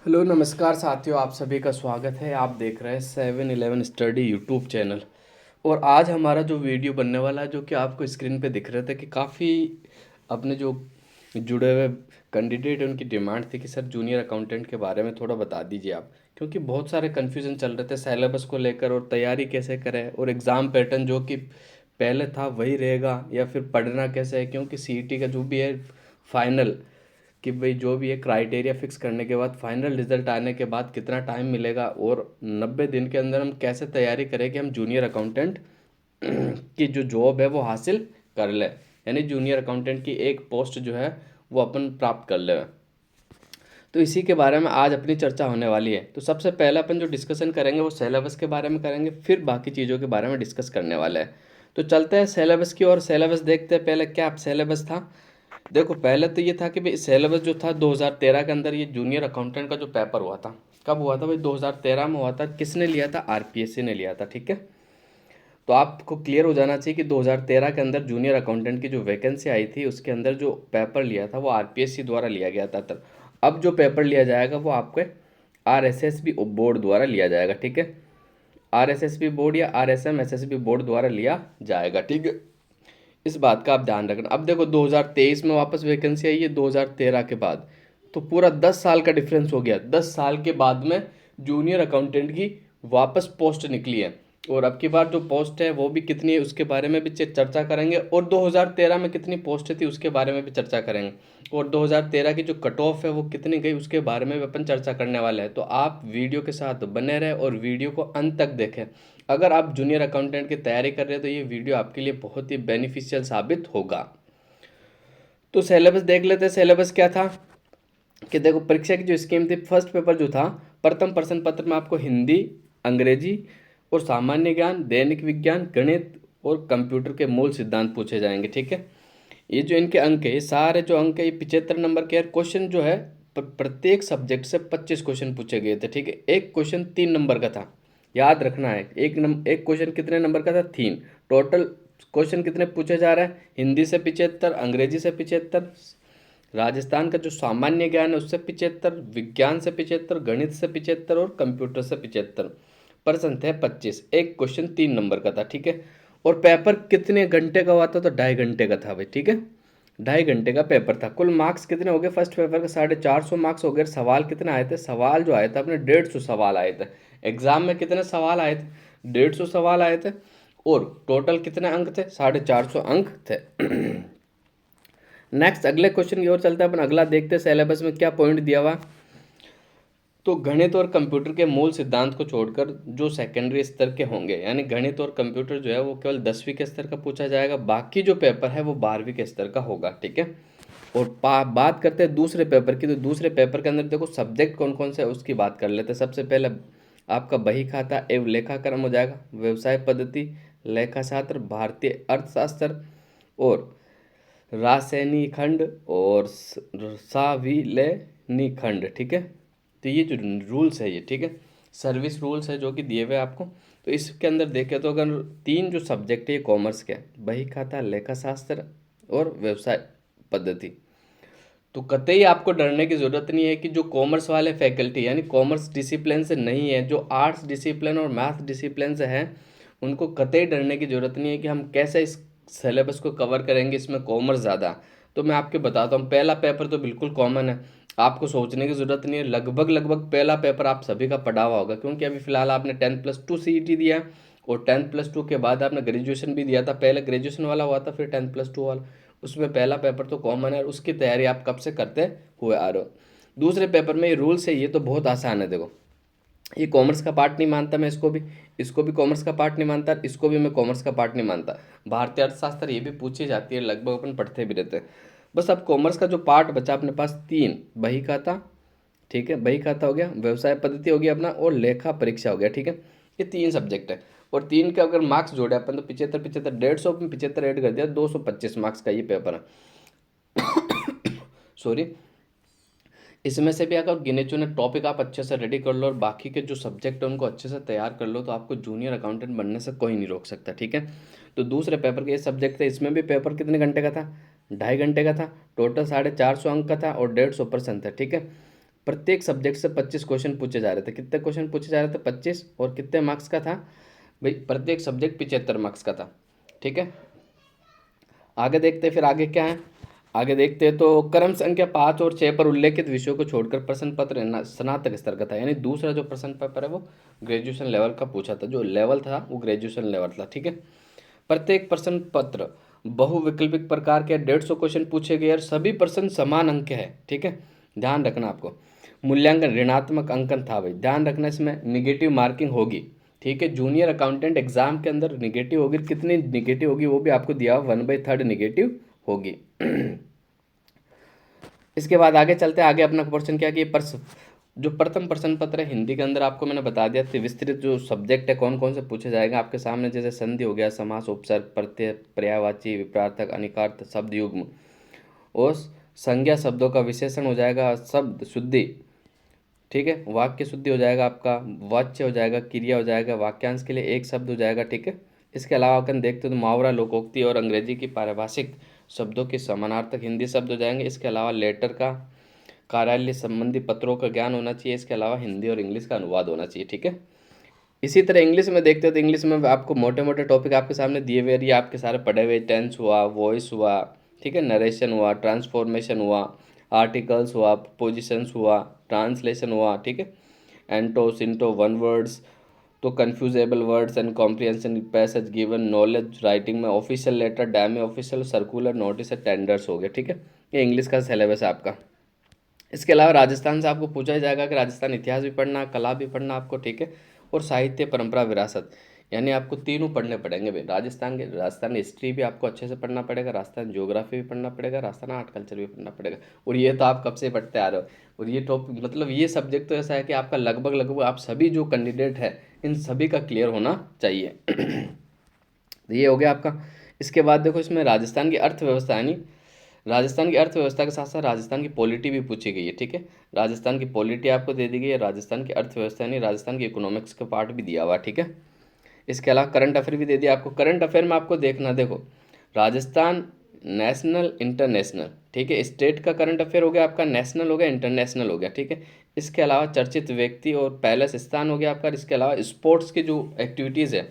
Hello नमस्कार साथियों, आप सभी का स्वागत है। आप देख रहे हैं 7-Eleven स्टडी यूट्यूब चैनल। और आज हमारा जो वीडियो बनने वाला है, जो कि आपको स्क्रीन पे दिख रहा था कि काफ़ी अपने जो जुड़े हुए कैंडिडेट उनकी डिमांड थी कि सर जूनियर अकाउंटेंट के बारे में थोड़ा बता दीजिए आप, क्योंकि बहुत सारे कन्फ्यूज़न चल रहे थे सिलेबस को लेकर और तैयारी कैसे करें और एग्ज़ाम पैटर्न जो कि पहले था वही रहेगा या फिर पढ़ना कैसे है, क्योंकि सीईटी का जो भी है फाइनल कि भाई जो भी है क्राइटेरिया फिक्स करने के बाद फाइनल रिजल्ट आने के बाद कितना टाइम मिलेगा और 90 दिन के अंदर हम कैसे तैयारी करें कि हम जूनियर अकाउंटेंट की जो जॉब है वो हासिल कर ले, यानी जूनियर अकाउंटेंट की एक पोस्ट जो है वो अपन प्राप्त कर ले। तो इसी के बारे में आज अपनी चर्चा होने वाली है। तो सबसे पहले अपन जो डिस्कशन करेंगे वो सिलेबस के बारे में करेंगे, फिर बाकी चीज़ों के बारे में डिस्कस करने वाले हैं। तो चलते हैं सिलेबस की और सिलेबस देखते हैं। पहले क्या सिलेबस था, देखो पहले तो ये था कि भाई सिलेबस जो था 2013 के अंदर ये जूनियर अकाउंटेंट का जो पेपर हुआ था, कब हुआ था भाई? 2013 में हुआ था। किसने लिया था? आरपीएससी ने लिया था, ठीक है। तो आपको क्लियर हो जाना चाहिए कि 2013 के अंदर जूनियर अकाउंटेंट की जो वैकेंसी आई थी उसके अंदर जो पेपर लिया था वो आरपीएससी द्वारा लिया गया था तब। अब जो पेपर लिया जाएगा वो आपके आरएसएसबी बोर्ड द्वारा लिया जाएगा, ठीक है। आरएसएसबी बोर्ड या आरएसएम एसएसबी बोर्ड द्वारा लिया जाएगा, ठीक है। इस बात का आप ध्यान रखना। अब देखो 2023 में वापस वैकेंसी आई है 2013 के बाद, तो पूरा 10 साल का डिफरेंस हो गया। 10 साल के बाद में जूनियर अकाउंटेंट की वापस पोस्ट निकली है। और अब की बार जो पोस्ट है वो भी कितनी है उसके बारे में भी चर्चा करेंगे, और 2013 में कितनी पोस्ट थी उसके बारे में भी चर्चा करेंगे, और 2013 की जो कट ऑफ है वो कितनी गई उसके बारे में भी अपन चर्चा करने वाले हैं। तो आप वीडियो के साथ बने रहें और वीडियो को अंत तक देखें। अगर आप जूनियर अकाउंटेंट की तैयारी कर रहे हैं तो ये वीडियो आपके लिए बहुत ही बेनिफिशियल साबित होगा। तो सिलेबस देख लेते हैं। सिलेबस क्या था कि देखो परीक्षा की जो स्कीम थी, फर्स्ट पेपर जो था प्रथम प्रश्न पत्र में आपको हिंदी, अंग्रेजी और सामान्य ज्ञान, दैनिक विज्ञान, गणित और कंप्यूटर के मूल सिद्धांत पूछे जाएंगे, ठीक है। ये जो इनके अंक है, ये सारे जो अंक है ये 75 नंबर के। क्वेश्चन जो है प्रत्येक सब्जेक्ट से 25 क्वेश्चन पूछे गए थे, ठीक है। एक क्वेश्चन 3 नंबर का था, याद रखना है। एक क्वेश्चन कितने नंबर का था? 3। टोटल क्वेश्चन कितने पूछे जा रहे हैं? हिंदी से 75, अंग्रेजी से 75, राजस्थान का जो सामान्य ज्ञान है उससे 75, विज्ञान से 75, गणित से 75 और कंप्यूटर से 75। प्रश्न थे 25, एक क्वेश्चन 3 नंबर का था, ठीक है। और पेपर कितने घंटे का हुआ था? तो 2.5 घंटे का था भाई, ठीक है। 2.5 घंटे का पेपर था। कुल मार्क्स कितने हो गए? फर्स्ट पेपर के 450 मार्क्स हो गए। सवाल कितने आए थे? सवाल जो आए थे अपने 150 सवाल आए थे। एग्जाम में कितने सवाल आए थे? 150 सवाल आए थे। और टोटल कितने अंक थे? 450 अंक थे। नेक्स्ट अगले क्वेश्चन की ओर चलते हैं अपन। अगला देखते हैं सिलेबस में क्या पॉइंट दिया हुआ। तो गणित और कंप्यूटर के मूल सिद्धांत को छोड़कर जो सेकेंडरी स्तर के होंगे, यानी गणित और कंप्यूटर जो है वो केवल 10वीं के स्तर का पूछा जाएगा, बाकी जो पेपर है वो 12वीं के स्तर का होगा, ठीक है। और बात करते हैं दूसरे पेपर की। तो दूसरे पेपर के अंदर देखो सब्जेक्ट कौन कौन से है उसकी बात कर लेते हैं। सबसे पहले आपका बही खाता एवं लेखाक्रम हो जाएगा, व्यवसाय पद्धति, लेखाशास्त्र, भारतीय अर्थशास्त्र और रासायनिक खंड और साविलेनी खंड, ठीक है। तो ये जो रूल्स है ये, ठीक है, सर्विस रूल्स है जो कि दिए हुए आपको। तो इसके अंदर देखें तो अगर 3 जो सब्जेक्ट है ये कॉमर्स के, बही खाता, लेखाशास्त्र और व्यवसाय पद्धति। तो कतई आपको डरने की ज़रूरत नहीं है कि जो कॉमर्स वाले फैकल्टी यानी कॉमर्स डिसिप्लिन से नहीं है, जो आर्ट्स डिसिप्लिन और मैथ डिसिप्लिन से हैं, उनको कतई डरने की ज़रूरत नहीं है कि हम कैसे इस सिलेबस को कवर करेंगे, इसमें कॉमर्स ज़्यादा। तो मैं आपके बताता हूँ, पहला पेपर तो बिल्कुल कॉमन है, आपको सोचने की ज़रूरत नहीं है। लगभग लगभग पहला पेपर आप सभी का पढ़ा हुआ होगा, क्योंकि अभी फ़िलहाल आपने 10+2 सीईटी दिया है और 10+2 के बाद आपने ग्रेजुएशन भी दिया था। पहले ग्रेजुएशन वाला हुआ था, फिर 10+2 वाला। उसमें पहला पेपर तो कॉमन है और उसकी तैयारी आप कब से करते हुए आ रहे हो। दूसरे पेपर में ये रूल्स है, ये तो बहुत आसान है। देखो ये कॉमर्स का पार्ट नहीं मानता मैं, इसको भी कॉमर्स का पार्ट नहीं मानता, इसको भी मैं कॉमर्स का पार्ट नहीं मानता। भारतीय अर्थशास्त्र ये भी पूछी जाती है, लगभग अपन पढ़ते भी रहते हैं। बस अब कॉमर्स का जो पार्ट बचा अपने पास 3, बही खाता, ठीक है, बही खाता हो गया, व्यवसाय पद्धति हो गया अपना, और लेखा परीक्षा हो गया, ठीक है। ये 3 सब्जेक्ट है और 3 के अगर मार्क्स जोड़े अपन तो 75 75, 150 में 75 ऐड कर दिया, 225 मार्क्स का ये पेपर है। सॉरी। इसमें से भी अगर गिने चुने टॉपिक आप अच्छे से रेडी कर लो और बाकी के जो सब्जेक्ट है उनको अच्छे से तैयार कर लो, तो आपको जूनियर अकाउंटेंट बनने से कोई नहीं रोक सकता, ठीक है। तो दूसरे पेपर के ये सब्जेक्ट थे, इसमें भी पेपर कितने घंटे का था? 2.5 घंटे का था। टोटल 450 अंक का था और 150 प्रश्न थे, ठीक है। प्रत्येक सब्जेक्ट से 25 क्वेश्चन पूछे जा रहे थे। कितने क्वेश्चन पूछे जा रहे थे? 25। और कितने मार्क्स का था भाई? प्रत्येक सब्जेक्ट 75 मार्क्स का था। ठीक है, आगे देखते हैं। फिर आगे क्या है, आगे देखते हैं तो क्रम संख्या 5 और 6 पर उल्लेखित विषयों को छोड़कर प्रश्न पत्र स्नातक स्तर का था। यानी दूसरा जो प्रश्न पेपर है वो ग्रेजुएशन लेवल का पूछा था, जो लेवल था वो ग्रेजुएशन लेवल था। ठीक है, प्रत्येक प्रश्न पत्र बहुविकल्पिक प्रकार के 150 क्वेश्चन पूछे गए और सभी प्रश्न समान अंक है। ठीक है, ध्यान रखना आपको। मूल्यांकन ऋणात्मक अंकन था भाई, ध्यान रखना, इसमें निगेटिव मार्किंग होगी। ठीक है, जूनियर अकाउंटेंट एग्जाम के अंदर निगेटिव होगी, कितनी निगेटिव होगी वो भी आपको दिया, 1/3 निगेटिव होगी। इसके बाद आगे चलते हैं। आगे अपना क्वेश्चन क्या कि जो प्रथम प्रश्न पत्र है हिंदी के अंदर आपको मैंने बता दिया था, विस्तृत जो सब्जेक्ट है कौन कौन से पूछे जाएगा आपके सामने, जैसे संधि हो गया, समास, उपसर्ग, प्रत्यय, पर्यायवाची, विपरार्थक, अनिकार्थ, शब्द युग्म और संज्ञा शब्दों का विशेषण हो जाएगा, शब्द शुद्धि। ठीक है, वाक्य शुद्धि हो जाएगा आपका, वाच्य हो जाएगा, क्रिया हो जाएगा, वाक्यांश के लिए एक शब्द हो जाएगा। ठीक है, इसके अलावा अपन देखते हो तो मुहावरा, लोकोक्ति और अंग्रेजी की पारिभाषिक शब्दों के समानार्थक हिंदी शब्द हो जाएंगे। इसके अलावा लेटर का, कार्यालय संबंधी पत्रों का ज्ञान होना चाहिए। इसके अलावा हिंदी और इंग्लिश का अनुवाद होना चाहिए। ठीक है, इसी तरह इंग्लिश में देखते हो तो इंग्लिश में आपको मोटे मोटे टॉपिक आपके सामने दिए हुए, ये आपके सारे पढ़े हुए, टेंस हुआ, वॉइस हुआ, ठीक है, नरेशन हुआ, ट्रांसफॉर्मेशन हुआ, आर्टिकल्स हुआ, पोजिशंस हुआ, ट्रांसलेशन हुआ। ठीक है, एंटो सिंटो, वन वर्ड्स, तो confusable words and comprehension, passage given, knowledge writing में, official letter, demi official, circular, notice, tenders हो गए। ठीक है, ये इंग्लिश का सिलेबस है आपका। इसके अलावा राजस्थान से आपको पूछा ही जाएगा कि राजस्थान इतिहास भी पढ़ना, कला भी पढ़ना आपको। ठीक है, और साहित्य, परंपरा, विरासत, यानी आपको तीनों पढ़ने पड़ेंगे भाई। राजस्थान हिस्ट्री भी आपको अच्छे से पढ़ना पड़ेगा, राजस्थान ज्योग्राफी भी पढ़ना पड़ेगा, राजस्थान आर्ट कल्चर भी पढ़ना पड़ेगा। और ये तो आप कब से पढ़ते आ रहे हो। और ये टॉपिक मतलब ये सब्जेक्ट तो ऐसा है कि आपका लगभग लगभग आप सभी जो कैंडिडेट है इन सभी का क्लियर होना चाहिए। तो ये हो गया आपका। इसके बाद देखो इसमें राजस्थान की अर्थव्यवस्था, यानी राजस्थान की अर्थव्यवस्था के साथ साथ राजस्थान की पॉलिटी भी पूछी गई है। ठीक है, राजस्थान की पॉलिटी आपको दे दी गई है, राजस्थान की अर्थव्यवस्था यानी राजस्थान की इकोनॉमिक्स का पार्ट भी दिया हुआ। ठीक है, इसके अलावा करंट अफेयर भी दे दिया आपको। करंट अफेयर में आपको देखना, देखो राजस्थान, नेशनल, इंटरनेशनल। ठीक है, स्टेट का करंट अफेयर हो गया आपका, नेशनल हो गया, इंटरनेशनल हो गया। ठीक है, इसके अलावा चर्चित व्यक्ति और पैलेस स्थान हो गया आपका। इसके अलावा स्पोर्ट्स की जो एक्टिविटीज़ है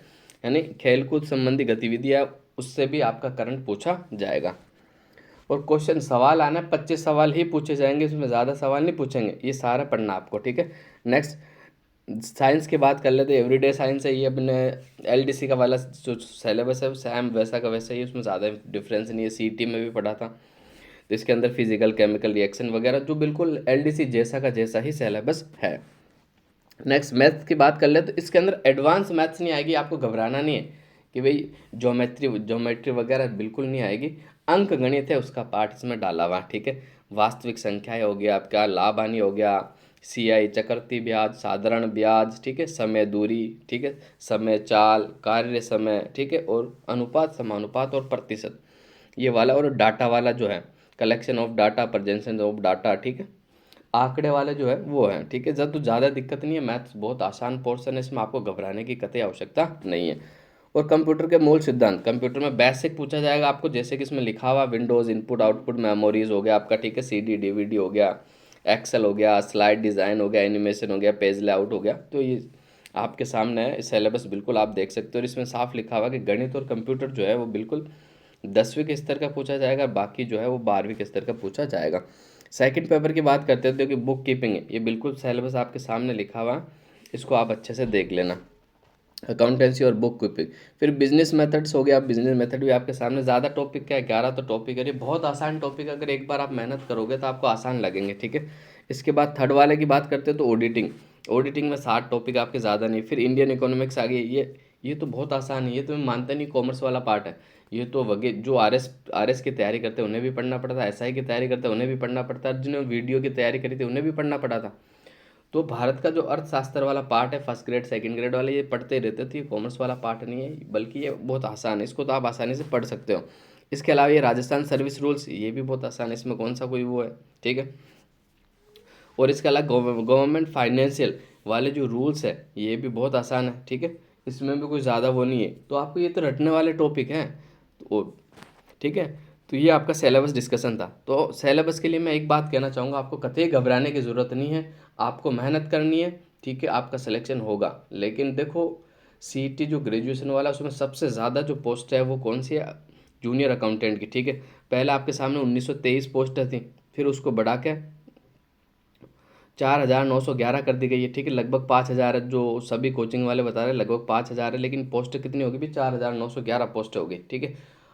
यानी खेलकूद संबंधी गतिविधियाँ, उससे भी आपका करंट पूछा जाएगा। और क्वेश्चन सवाल आना 25 सवाल ही पूछे जाएंगे, इसमें ज़्यादा सवाल नहीं पूछेंगे, ये सारा पढ़ना आपको। ठीक है, नेक्स्ट साइंस की बात कर लेते हैं। एवरीडे साइंस है ये अपने एलडीसी का वाला जो सिलेबस है सेम वैसा का वैसा ही, उसमें ज़्यादा डिफरेंस नहीं है। सीईटी में भी पढ़ा था तो इसके अंदर फिजिकल केमिकल रिएक्शन वगैरह जो बिल्कुल एलडीसी जैसा का जैसा ही सिलेबस है। नेक्स्ट मैथ्स की बात कर ले तो इसके अंदर एडवांस मैथ्स नहीं आएगी, आपको घबराना नहीं है कि भाई ज्योमेट्री वगैरह बिल्कुल नहीं आएगी। अंक गणित है उसका पार्ट इसमें डाला हुआ। ठीक है, वास्तविक संख्याएं हो गया आपका, लाभ हानि हो गया, सीआई, चक्रवृद्धि ब्याज, साधारण ब्याज। ठीक है, समय दूरी, ठीक है, समय चाल, कार्य समय, ठीक है, और अनुपात, समानुपात और प्रतिशत, ये वाला। और डाटा वाला जो है collection of data, presentation of data. ठीक है, आंकड़े वाले जो है वो है। ठीक है, जब तो ज़्यादा दिक्कत नहीं है, मैथ्स बहुत आसान पोर्शन है, इसमें आपको घबराने की कतई आवश्यकता नहीं है। और कंप्यूटर के मूल सिद्धांत, कंप्यूटर में बेसिक पूछा जाएगा आपको, जैसे कि इसमें लिखा हुआ विंडोज़, इनपुट आउटपुट, मेमोरीज हो गया आपका। ठीक है, सीडी डीवीडी हो गया, एक्सेल हो गया, स्लाइड डिज़ाइन हो गया, एनिमेशन हो गया, पेज लेआउट हो गया। तो ये आपके सामने है सिलेबस, बिल्कुल आप देख सकते हो। और इसमें साफ लिखा हुआ कि गणित और कंप्यूटर जो है वो बिल्कुल 10वीं के स्तर का पूछा जाएगा, बाकी जो है वो 12वीं के स्तर का पूछा जाएगा। सेकंड पेपर की बात करते हैं तो कि बुक कीपिंग है, ये बिल्कुल सिलेबस आपके सामने लिखा हुआ है, इसको आप अच्छे से देख लेना। अकाउंटेंसी और बुक कीपिंग, फिर बिजनेस मेथड्स हो गया, बिजनेस मेथड भी आपके सामने। ज़्यादा टॉपिक क्या है, 11 तो टॉपिक है, ये बहुत आसान टॉपिक, अगर एक बार आप मेहनत करोगे तो आपको आसान लगेंगे। ठीक है, इसके बाद थर्ड वाले की बात करते हैं तो ऑडिटिंग, ऑडिटिंग में 60 टॉपिक आपके ज़्यादा नहीं। फिर इंडियन इकोनॉमिक्स आ गई, ये तो बहुत आसान है, ये तो मैं मानता नहीं कॉमर्स वाला पार्ट है। ये तो वगैरह जो आरएस की तैयारी करते हैं उन्हें भी पढ़ना पड़ता है, एसआई की तैयारी करते हैं उन्हें भी पढ़ना पड़ता है, जिन्होंने वीडियो की तैयारी करी थी उन्हें भी पढ़ना पड़ा था। तो भारत का जो अर्थशास्त्र वाला पार्ट है, फर्स्ट ग्रेड सेकंड ग्रेड वाले ये पढ़ते रहते थे, कॉमर्स वाला पार्ट नहीं है, बल्कि ये बहुत आसान है, इसको तो आप आसानी से पढ़ सकते हो। इसके अलावा ये राजस्थान सर्विस रूल्स, ये भी बहुत आसान है, इसमें कौन सा कोई वो है। ठीक है, और इसके अलावा गवर्नमेंट फाइनेंशियल वाले जो रूल्स है ये भी बहुत आसान है। ठीक है, इसमें भी कोई ज़्यादा वो नहीं है, तो आपको ये तो रटने वाले टॉपिक हैं। तो ठीक है, तो ये आपका सिलेबस डिस्कशन था। तो सिलेबस के लिए मैं एक बात कहना चाहूँगा, आपको कतई घबराने की ज़रूरत नहीं है, आपको मेहनत करनी है, ठीक है, आपका सिलेक्शन होगा। लेकिन देखो सीईटी जो ग्रेजुएशन वाला उसमें सबसे ज़्यादा जो पोस्ट है वो कौन सी है, जूनियर अकाउंटेंट की, ठीक है। पहले आपके सामने 1923 पोस्ट थी, फिर उसको बढ़ा के 4,911 कर दी गई है, ठीक है। लगभग 5,000 है, जो सभी कोचिंग वाले बता रहे हैं लगभग 5,000 है, लेकिन पोस्ट कितनी होगी भी, 4,911 पोस्ट होगी, ठीक है।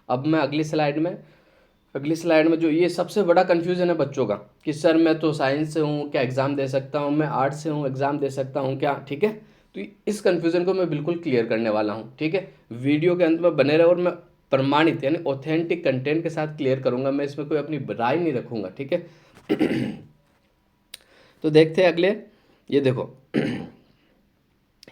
अब मैं अगली स्लाइड में जो ये सबसे बड़ा कन्फ्यूज़न है बच्चों का कि सर मैं तो साइंस से हूँ, क्या एग्ज़ाम दे सकता हूँ, मैं आर्ट्स से हूँ, एग्ज़ाम दे सकता हूँ क्या, ठीक है। तो इस कन्फ्यूज़न को मैं बिल्कुल क्लियर करने वाला हूँ, ठीक है। वीडियो के अंत में बने रहे और मैं प्रमाणित यानी ऑथेंटिक कंटेंट के साथ क्लियर करूँगा, मैं इसमें कोई अपनी राय नहीं रखूँगा, ठीक है। तो देखते हैं अगले, ये देखो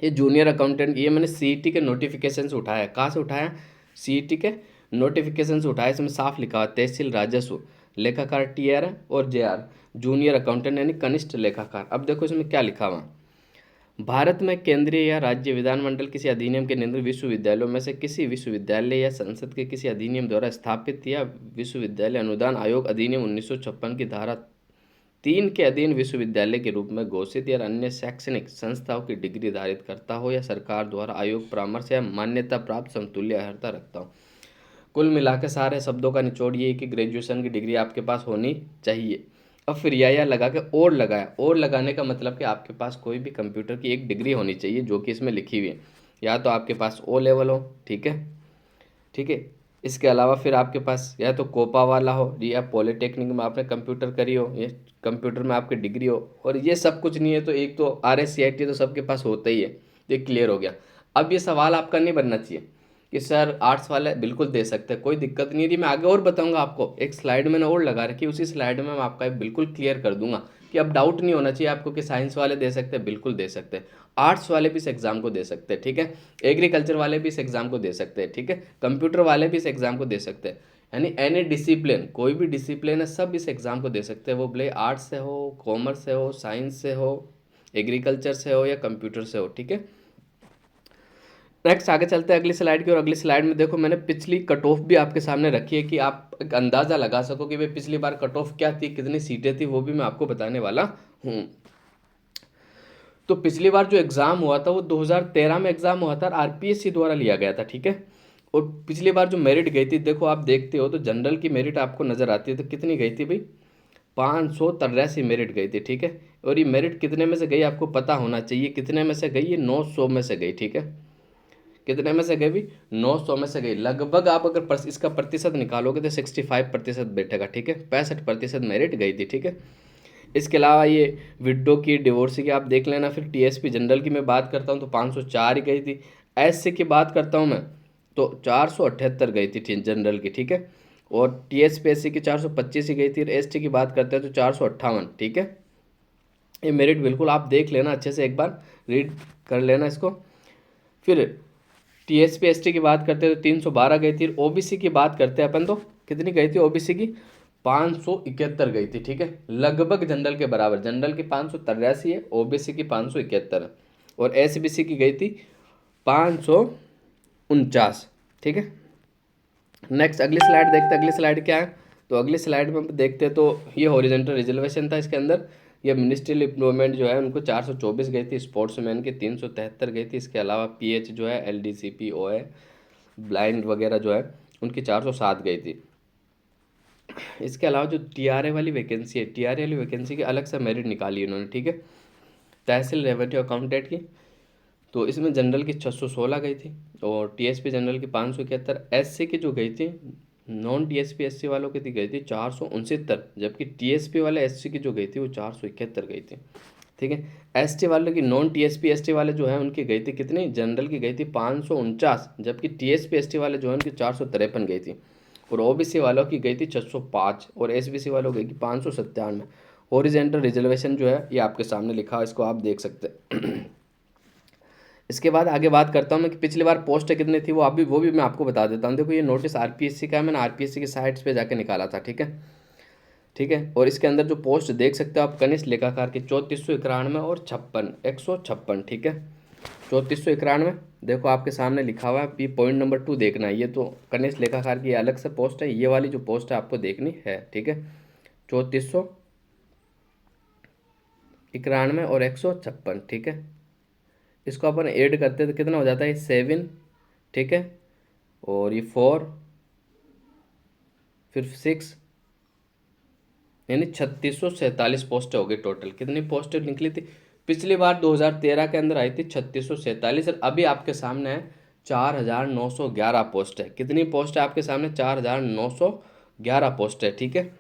ये जूनियर अकाउंटेंट, ये मैंने सीईटी के नोटिफिकेशन से उठाया। कहाँ से उठाया, सीईटी के नोटिफिकेशन से उठाया। इसमें साफ लिखा हुआ तहसील राजस्व लेखाकार टीआर और जेआर, जूनियर अकाउंटेंट यानी कनिष्ठ लेखाकार। अब देखो इसमें क्या लिखा हुआ, भारत में केंद्रीय या राज्य विधानमंडल किसी अधिनियम के नियंत्रित विश्वविद्यालयों में से किसी विश्वविद्यालय या संसद के किसी अधिनियम द्वारा स्थापित या विश्वविद्यालय अनुदान आयोग अधिनियम 1956 की धारा 3 के अधीन विश्वविद्यालय के रूप में घोषित या अन्य शैक्षणिक संस्थाओं की डिग्री धारित करता हो या सरकार द्वारा आयोग परामर्श या मान्यता प्राप्त समतुल्य अर्हता रखता हो। कुल मिला के सारे शब्दों का निचोड़ ये है कि ग्रेजुएशन की डिग्री आपके पास होनी चाहिए। अब फिर या लगा के और लगाया, और लगाने का मतलब कि आपके पास कोई भी कंप्यूटर की एक डिग्री होनी चाहिए जो कि इसमें लिखी हुई है। या तो आपके पास ओ लेवल हो, ठीक है, ठीक है। इसके अलावा फिर आपके पास या तो कोपा वाला हो, या पॉलिटेक्निक में आपने कंप्यूटर करी हो, ये कंप्यूटर में आपकी डिग्री हो, और ये सब कुछ नहीं है तो एक तो RSCIT तो सबके पास होता ही है। ये क्लियर हो गया। अब ये सवाल आपका नहीं बनना चाहिए कि सर आर्ट्स वाले बिल्कुल दे सकते हैं, कोई दिक्कत नहीं है। मैं आगे और बताऊंगा आपको, एक स्लाइड मैंने और लगा रखी, उसी स्लाइड में मैं आपका बिल्कुल क्लियर कर दूंगा कि अब डाउट नहीं होना चाहिए आपको कि साइंस वाले दे सकते हैं, बिल्कुल दे सकते हैं। आर्ट्स वाले भी इस एग्ज़ाम को दे सकते हैं, ठीक है। एग्रीकल्चर वाले भी इस एग्ज़ाम को दे सकते हैं, ठीक है। कंप्यूटर वाले भी इस एग्ज़ाम को दे सकते हैं, यानी एनी डिसिप्लिन, कोई भी डिसिप्लिन है, सब इस एग्ज़ाम को दे सकते हैं। वो भले आर्ट्स से हो, कॉमर्स से हो, साइंस से हो, एग्रीकल्चर से हो या कंप्यूटर से हो, ठीक है। नेक्स्ट आगे चलते हैं अगली स्लाइड की, और अगली स्लाइड में देखो मैंने पिछली कट ऑफ भी आपके सामने रखी है कि आप एक अंदाज़ा लगा सको कि भाई पिछली बार कट ऑफ क्या थी, कितनी सीटें थी, वो भी मैं आपको बताने वाला हूँ। तो पिछली बार जो एग्ज़ाम हुआ था वो 2013 में एग्ज़ाम हुआ था, RPSC द्वारा लिया गया था, ठीक है। और पिछली बार जो मेरिट गई थी, देखो आप देखते हो तो जनरल की मेरिट आपको नज़र आती है, तो कितनी गई थी भाई, 583 मेरिट गई थी, ठीक है। और ये मेरिट कितने में से गई आपको पता होना चाहिए, कितने में से गई, ये 900 में से गई, ठीक है। कितने में से गई भी, 900 में से गई। लगभग आप अगर इसका प्रतिशत निकालोगे तो 65% बैठेगा, ठीक है। 65% मेरिट गई थी, ठीक है। इसके अलावा ये विडो की, डिवोर्सी की आप देख लेना। फिर TSP जनरल की मैं बात करता हूँ तो 504 ही गई थी। SC की बात करता हूँ मैं तो 478 गई थी जनरल की, ठीक है। और TSP SC की 425 ही गई थी। और ST की बात करते हैं तो 458, ठीक है। ये मेरिट बिल्कुल आप देख लेना अच्छे से, एक बार रीड कर लेना इसको। फिर TSP ST की बात करते हैं तो 312 गई थी। OBC की बात करते हैं अपन तो कितनी गई थी OBC की, 571 गई थी, ठीक है। लगभग जनरल के बराबर, जनरल की 583 है, OBC की 571 है। और SBC की गई थी 549, ठीक है। नेक्स्ट अगली स्लाइड देखते हैं, अगली स्लाइड क्या है। तो अगली स्लाइड में हम देखते हैं तो ये हॉरिजॉन्टल रिजर्वेशन था इसके अंदर। ये मिनिस्ट्रियल एम्प्लॉयमेंट जो है उनको 424 गई थी, स्पोर्ट्समैन की 373 गई थी। इसके अलावा PH जो है, LDCP OA ब्लाइंड वगैरह जो है उनकी 407 गई थी। इसके अलावा जो TRA वाली वैकेंसी है, TRA वाली वैकेंसी की अलग से मेरिट निकाली उन्होंने, ठीक है। तहसील रेवेन्यू अकाउंटेंट की, तो इसमें जनरल की 616 गई थी, और TSP जनरल की 571। SC की जो गई थी, नॉन TSP SC वालों की थी, गई थी 469, जबकि TSP वाले SC की जो गई थी वो 471 गई थी, ठीक है। ST वालों की, नॉन TSP ST वाले जो है उनकी गई थी कितनी, जनरल की गई थी 549, जबकि TSP ST वाले जो है उनकी 453 गई थी। और OBC वालों की गई थी 605, और SBC वालों की गई 597। हॉरिजॉन्टल रिजर्वेशन जो है ये आपके सामने लिखा है, इसको आप देख सकते हैं। इसके बाद आगे बात करता हूँ मैं कि पिछली बार पोस्ट कितनी थी, वो भी मैं आपको बता देता हूँ। देखो ये नोटिस RPSC का है, मैंने RPSC की साइट्स पे जाके निकाला था, ठीक है, ठीक है। और इसके अंदर जो पोस्ट देख सकते हो आप, कनिष्ठ लेखाकार की 3491 और 156, ठीक है। 3491। देखो आपके सामने लिखा हुआ है, ये पॉइंट नंबर 2 देखना है। ये तो कनिष्ठ लेखाकार की अलग से पोस्ट है, ये वाली जो पोस्ट है आपको देखनी है, ठीक है। 3491 और 156, ठीक है। इसको अपन ऐड करते हैं तो कितना हो जाता है, 7, ठीक है, और ये 4, फिर 6, यानी 3647 पोस्टें हो गई टोटल। कितनी पोस्टें निकली थी पिछली बार 2013 के अंदर? आई थी 3647, और अभी आपके सामने है 4911 पोस्ट है। कितनी पोस्ट है आपके सामने? 4911 पोस्ट है, ठीक है।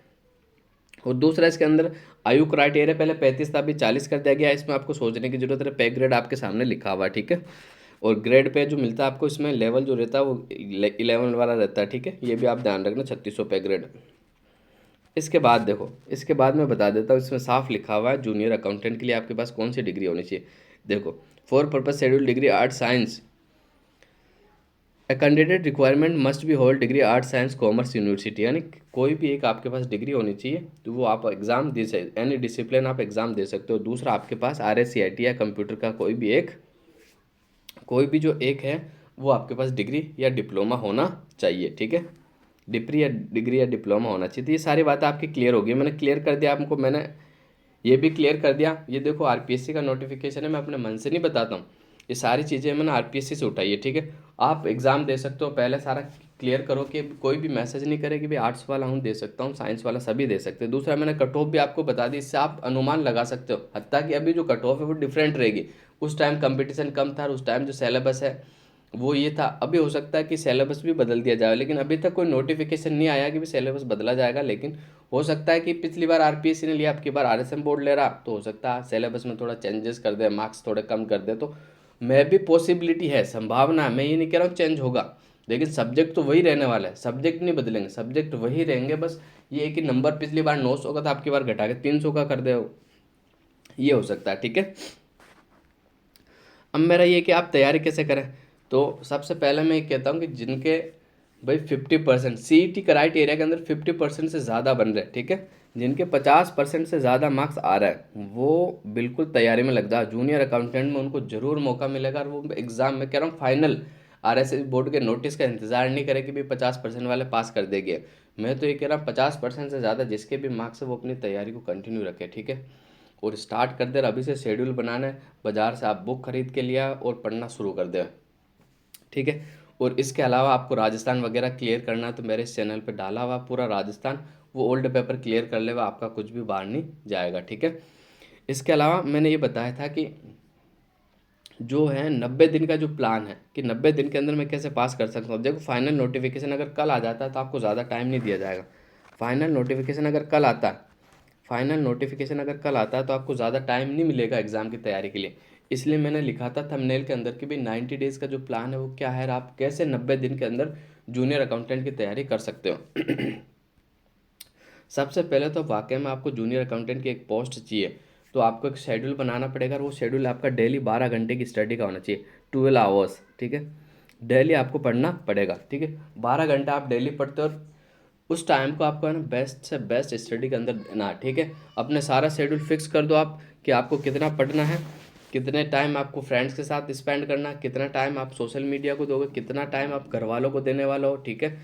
और दूसरा इसके अंदर आयु क्राइटेरिया पहले 35 था, अभी 40 कर दिया गया है। इसमें आपको सोचने की जरूरत है। पे ग्रेड आपके सामने लिखा हुआ है, ठीक है। और ग्रेड पे जो मिलता है आपको, इसमें लेवल जो रहता है वो 11 वाला रहता है, ठीक है। ये भी आप ध्यान रखना, 3600 पे ग्रेड। इसके बाद देखो, इसके बाद मैं बता देता हूँ, इसमें साफ लिखा हुआ है जूनियर अकाउंटेंट के लिए आपके पास कौन सी डिग्री होनी चाहिए। देखो, for purpose schedule degree art science, a candidate requirement must be hold degree art science commerce university, यानी कोई भी एक आपके पास डिग्री होनी चाहिए, तो वो आप एग्जाम दे सकते, एनी डिसिप्लिन आप एग्जाम दे सकते हो। दूसरा आपके पास RSCIT या कंप्यूटर का कोई भी जो एक है, वो आपके पास डिग्री या डिप्लोमा होना चाहिए, ठीक है। डिग्री या डिप्लोमा होना चाहिए। तो ये सारी बातें आपकी क्लियर होगी, मैंने क्लियर कर दिया आपको, मैंने ये भी क्लियर कर दिया। ये देखो RPSC का नोटिफिकेशन है, मैं अपने मन से नहीं बताता हूँ, ये सारी चीज़ें मैंने RPSC से उठाई है, ठीक है। आप एग्ज़ाम दे सकते हो, पहले सारा क्लियर करो कि कोई भी मैसेज नहीं करे कि भाई आर्ट्स वाला हूँ दे सकता हूँ, साइंस वाला सभी दे सकते हैं। दूसरा मैंने कट ऑफ भी आपको बता दी, इससे आप अनुमान लगा सकते हो, हत्ता कि अभी जो कट ऑफ है वो डिफरेंट रहेगी। उस टाइम कंपटीशन कम था, और उस टाइम जो सिलेबस है वो ये था। अभी हो सकता है कि सिलेबस भी बदल दिया जाए, लेकिन अभी तक कोई नोटिफिकेशन नहीं आया कि भी सिलेबस बदला जाएगा। लेकिन हो सकता है कि पिछली बार RPSC ने लिया, अब की बार RSM बोर्ड ले रहा, तो हो सकता है सिलेबस में थोड़ा चेंजेस कर दे, मार्क्स थोड़े कम कर दे। तो मैं भी पॉसिबिलिटी है, संभावना है, मैं ये नहीं कह रहा हूँ चेंज होगा, लेकिन सब्जेक्ट तो वही रहने वाला है, सब्जेक्ट नहीं बदलेंगे, सब्जेक्ट वही रहेंगे। बस ये है कि नंबर पिछली बार 900 का था, आपकी बार घटा के 300 का कर दे, ये हो सकता है, ठीक है। अब मेरा ये कि आप तैयारी कैसे करें, तो सबसे पहले मैं ये कहता हूँ कि जिनके भाई 50% CET क्राइटेरिया के अंदर 50% से ज़्यादा बन रहे हैं, ठीक है, जिनके 50% से ज़्यादा मार्क्स आ रहा है, वो बिल्कुल तैयारी में लग जाए। जूनियर अकाउंटेंट में उनको ज़रूर मौका मिलेगा, और वो एग्ज़ाम में कह रहा हूँ फाइनल RSS बोर्ड के नोटिस का इंतज़ार नहीं करे कि भाई 50% वाले पास कर देंगे। मैं तो ये कह रहा हूँ 50% से ज़्यादा जिसके भी मार्क्स है वो अपनी तैयारी को कंटिन्यू रखे, ठीक है। और स्टार्ट कर दे, अभी से शेड्यूल बनाना है, बाज़ार से आप बुक खरीद के लिया और पढ़ना शुरू कर दे, ठीक है। और इसके अलावा आपको राजस्थान वगैरह क्लियर करना है, तो मेरे इस चैनल पे डाला हुआ पूरा राजस्थान, वो ओल्ड पेपर क्लियर कर लेगा, आपका कुछ भी बाहर नहीं जाएगा, ठीक है। इसके अलावा मैंने ये बताया था कि जो है 90 दिन का जो प्लान है, कि 90 दिन के अंदर मैं कैसे पास कर सकता हूँ। देखो, फाइनल नोटिफिकेशन अगर कल आ जाता है तो आपको ज़्यादा टाइम नहीं दिया जाएगा। फाइनल नोटिफिकेशन अगर कल आता है फाइनल नोटिफिकेशन अगर कल आता है तो आपको ज़्यादा टाइम नहीं मिलेगा एग्ज़ाम की तैयारी के लिए। इसलिए मैंने लिखा था थंबनेल के अंदर कि भाई 90 डेज़ का जो प्लान है वो क्या है, और आप कैसे 90 दिन के अंदर जूनियर अकाउंटेंट की तैयारी कर सकते हो। सबसे पहले तो वाकई में आपको जूनियर अकाउंटेंट की एक पोस्ट चाहिए, तो आपको एक शेड्यूल बनाना पड़ेगा, और वो शेड्यूल आपका डेली 12 घंटे की स्टडी का होना चाहिए, 12 आवर्स, ठीक है। डेली आपको पढ़ना पड़ेगा, ठीक है। 12 घंटा आप डेली पढ़ते हो, और उस टाइम को आपको है ना बेस्ट से बेस्ट स्टडी के अंदर देना है, ठीक है। अपने सारा शेड्यूल फिक्स कर दो आप कि आपको कितना पढ़ना है, कितने टाइम आपको फ्रेंड्स के साथ स्पेंड करना है, कितना टाइम आप सोशल मीडिया को दोगे, कितना टाइम आप घर वालों को देने वाले हो, ठीक है।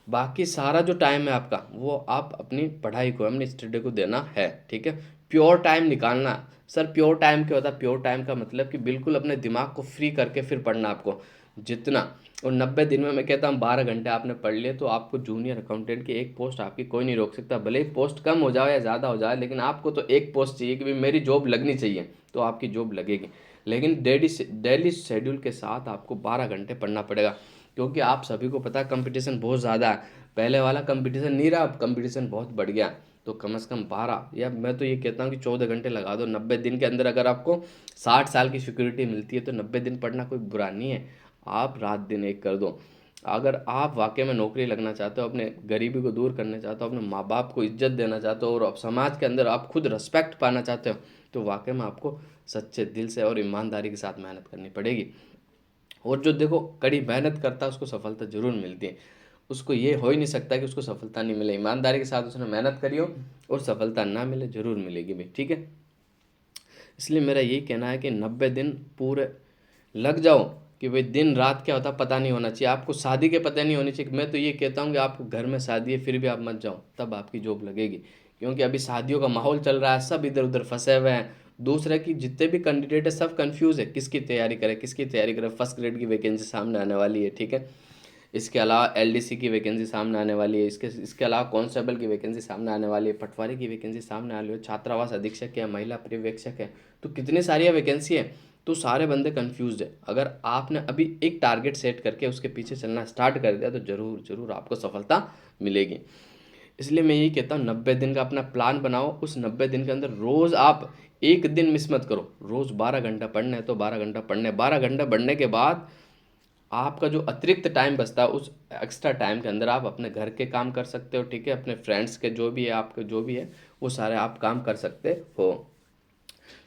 बाकी सारा जो टाइम है आपका, वो आप अपनी पढ़ाई को, अपनी स्टडी को देना है, ठीक है। प्योर टाइम निकालना। सर प्योर टाइम क्या होता है? प्योर टाइम का मतलब कि बिल्कुल अपने दिमाग को फ्री करके फिर पढ़ना आपको जितना। और 90 दिन में मैं कहता हूँ 12 घंटे आपने पढ़ लिए, तो आपको जूनियर अकाउंटेंट की एक पोस्ट आपकी कोई नहीं रोक सकता। भले ही पोस्ट कम हो जाए या ज़्यादा हो जाए, लेकिन आपको तो एक पोस्ट चाहिए कि भाई मेरी जॉब लगनी चाहिए, तो आपकी जॉब लगेगी। लेकिन डेली शेड्यूल के साथ आपको 12 घंटे पढ़ना पड़ेगा, क्योंकि आप सभी को पता है कंपटीशन बहुत ज़्यादा है। पहले वाला कंपटीशन नहीं रहा, अब कंपटीशन बहुत बढ़ गया। तो कम से कम 12, या मैं तो ये कहता हूँ कि 14 घंटे लगा दो 90 दिन के अंदर। अगर आपको 60 साल की सिक्योरिटी मिलती है तो 90 दिन पढ़ना कोई बुरा नहीं है। आप रात दिन एक कर दो। अगर आप वाकई में नौकरी लगना चाहते हो, अपने गरीबी को दूर करना चाहते हो, अपने माँ बाप को इज्जत देना चाहते हो, और आप समाज के अंदर आप खुद रिस्पेक्ट पाना चाहते हो, तो वाकई में आपको सच्चे दिल से और ईमानदारी के साथ मेहनत करनी पड़ेगी। और जो देखो कड़ी मेहनत करता है उसको सफलता जरूर मिलती है। उसको ये हो ही नहीं सकता कि उसको सफलता नहीं मिले। ईमानदारी के साथ उसने मेहनत करी हो और सफलता ना मिले, जरूर मिलेगी भाई, ठीक है। इसलिए मेरा यही कहना है कि 90 दिन पूरे लग जाओ कि भाई दिन रात क्या होता पता नहीं होना चाहिए, आपको शादी के पता नहीं होनी चाहिए। मैं तो ये कहता हूँ कि आपको घर में शादी है फिर भी आप मत जाओ, तब आपकी जॉब लगेगी। क्योंकि अभी शादियों का माहौल चल रहा है, सब इधर उधर फंसे हुए हैं। दूसरा कि जितने भी कैंडिडेट है सब कंफ्यूज है, किसकी तैयारी करें किसकी तैयारी करें। फर्स्ट ग्रेड की वैकेंसी सामने आने वाली है, ठीक है। इसके अलावा एलडीसी की वैकेंसी सामने आने वाली है, इसके अलावा कांस्टेबल की वैकेंसी सामने आने वाली है, पटवारी की वैकेंसी सामने आने वाली है, छात्रावास अधीक्षक है, महिला पर्यवेक्षक है। तो कितनी सारी वैकेंसी है, तो सारे बंदे कंफ्यूज है। अगर आपने अभी एक टारगेट सेट करके उसके पीछे चलना स्टार्ट कर दिया तो ज़रूर ज़रूर आपको सफलता मिलेगी। इसलिए मैं यही कहता हूँ 90 दिन का अपना प्लान बनाओ। उस 90 दिन के अंदर रोज़ आप एक दिन मिस मत करो। रोज़ 12 घंटा पढ़ना है तो 12 घंटा पढ़ने, 12 घंटा पढ़ने के बाद आपका जो अतिरिक्त टाइम बचता है उस एक्स्ट्रा टाइम के अंदर आप अपने घर के काम कर सकते हो, ठीक है। अपने फ्रेंड्स के जो भी है, आपके जो भी है वो सारे आप काम कर सकते हो।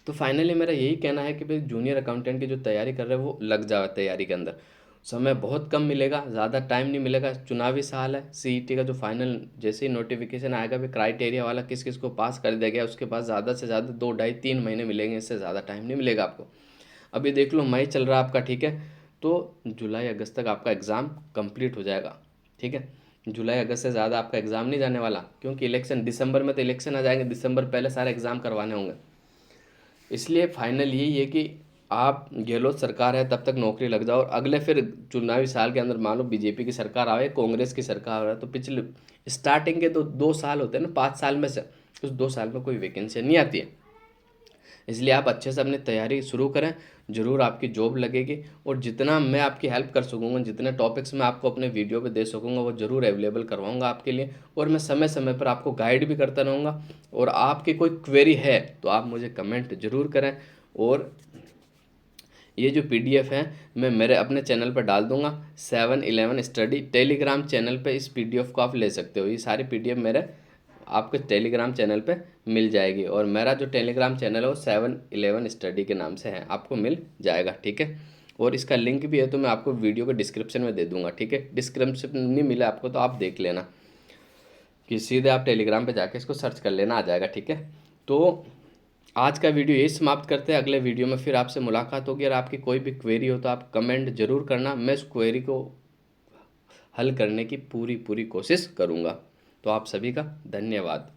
तो फाइनली मेरा यही कहना है कि भाई जूनियर अकाउंटेंट की जो तैयारी कर रहे हो वो लग जाओ तैयारी के अंदर। समय बहुत कम मिलेगा, ज़्यादा टाइम नहीं मिलेगा, चुनावी साल है। सीईटी का जो फाइनल जैसे ही नोटिफिकेशन आएगा भी क्राइटेरिया वाला किस किस को पास कर दिया गया, उसके बाद ज़्यादा से ज़्यादा 2 ढाई 3 महीने मिलेंगे, इससे ज़्यादा टाइम नहीं मिलेगा आपको। अभी देख लो मई चल रहा है आपका, ठीक है। तो जुलाई अगस्त तक आपका एग्ज़ाम कंप्लीट हो जाएगा, ठीक है। जुलाई अगस्त से ज़्यादा आपका एग्ज़ाम नहीं जाने वाला, क्योंकि इलेक्शन दिसंबर में, तो इलेक्शन आ जाएंगे दिसंबर पहले सारे एग्ज़ाम करवाने होंगे। इसलिए फाइनल यही है कि आप गहलोत सरकार है तब तक नौकरी लग जाओ, और अगले फिर चुनावी साल के अंदर मान लो बीजेपी की सरकार आए, कांग्रेस की सरकार आए, तो पिछले स्टार्टिंग के तो 2 साल होते हैं ना 5 साल में से, उस 2 साल में कोई वैकेंसी नहीं आती है। इसलिए आप अच्छे से अपनी तैयारी शुरू करें, ज़रूर आपकी जॉब लगेगी। और जितना मैं आपकी हेल्प कर सकूँगा, जितने टॉपिक्स मैं आपको अपने वीडियो पे दे सकूँगा वो ज़रूर अवेलेबल करवाऊँगा आपके लिए। और मैं समय समय पर आपको गाइड भी करता रहूँगा। और आपकी कोई क्वेरी है तो आप मुझे कमेंट ज़रूर करें। और ये जो पीडीएफ है मैं मेरे अपने चैनल पर डाल दूंगा, 7-Eleven स्टडी टेलीग्राम चैनल पे इस पीडीएफ को आप ले सकते हो। ये सारी पीडीएफ मेरे आपके टेलीग्राम चैनल पे मिल जाएगी। और मेरा जो टेलीग्राम चैनल है वो 7-Eleven स्टडी के नाम से है, आपको मिल जाएगा, ठीक है। और इसका लिंक भी है तो मैं आपको वीडियो के डिस्क्रिप्शन में दे दूंगा, ठीक है। डिस्क्रिप्शन नहीं मिला आपको तो आप देख लेना कि सीधे आप टेलीग्राम पे जाके इसको सर्च कर लेना, आ जाएगा, ठीक है। तो आज का वीडियो यही समाप्त करते हैं। अगले वीडियो में फिर आपसे मुलाकात होगी। और आपकी कोई भी क्वेरी हो तो आप कमेंट जरूर करना, मैं उस क्वेरी को हल करने की पूरी पूरी कोशिश करूँगा। तो आप सभी का धन्यवाद।